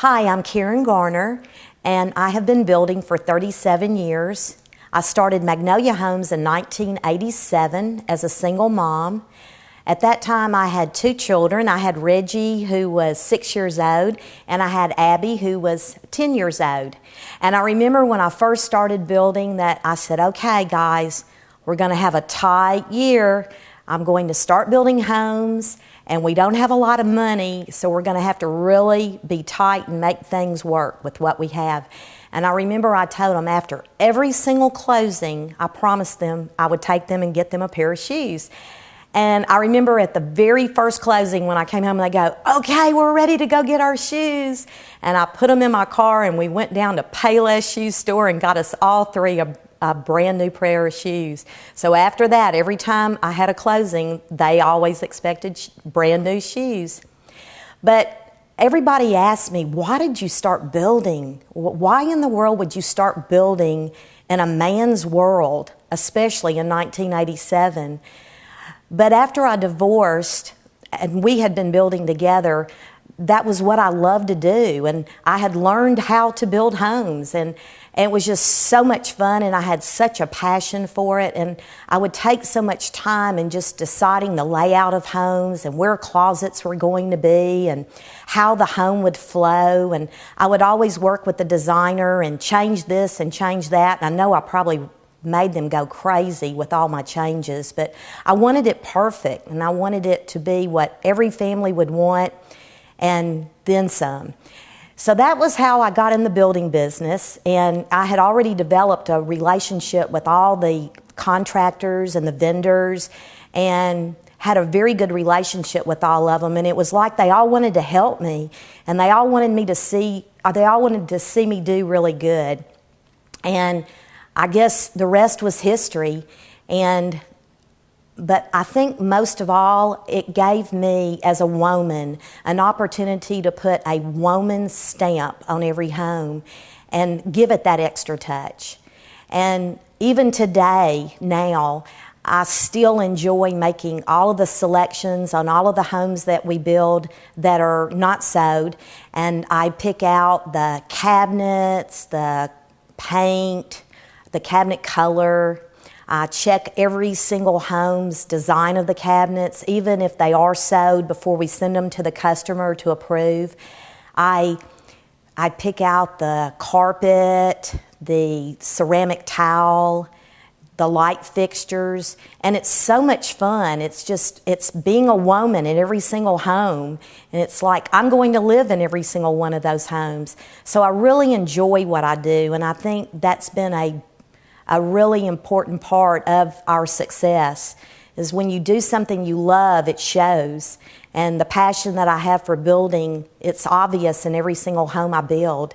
Hi, I'm Karen Garner, and I have been building for 37 years. I started Magnolia Homes in 1987 as a single mom. At that time, I had two children. I had Reggie, who was 6 years old, and I had Abby, who was 10 years old. And I remember when I first started building that I said, okay, guys, we're going to have a tight year. I'm going to start building homes, and we don't have a lot of money, so we're going to have to really be tight and make things work with what we have. And I remember I told them after every single closing, I promised them I would take them and get them a pair of shoes. And I remember at the very first closing when I came home, they go, okay, we're ready to go get our shoes. And I put them in my car, and we went down to Payless Shoe Store and got us all three a brand new pair of shoes. So after that, every time I had a closing, they always expected brand new shoes. But everybody asked me, why did you start building? Why in the world would you start building in a man's world, especially in 1987? But after I divorced, and we had been building together, that was what I loved to do. And I had learned how to build homes, and it was just so much fun, and I had such a passion for it. And I would take so much time in just deciding the layout of homes and where closets were going to be and how the home would flow. And I would always work with the designer and change this and change that. And I know I probably made them go crazy with all my changes, but I wanted it perfect, and I wanted it to be what every family would want and then some. So that was how I got in the building business, and I had already developed a relationship with all the contractors and the vendors and had a very good relationship with all of them, and it was like they all wanted to help me, and they all wanted to see me do really good. And I guess the rest was history, but I think most of all, it gave me, as a woman, an opportunity to put a woman's stamp on every home and give it that extra touch. And even today, now, I still enjoy making all of the selections on all of the homes that we build that are not sold, and I pick out the cabinets, the paint, the cabinet color. I check every single home's design of the cabinets, even if they are sewed, before we send them to the customer to approve. I pick out the carpet, the ceramic tile, the light fixtures, and it's so much fun. It's being a woman in every single home, and it's like I'm going to live in every single one of those homes. So I really enjoy what I do, and I think that's been a really important part of our success, is when you do something you love, it shows. And the passion that I have for building, it's obvious in every single home I build.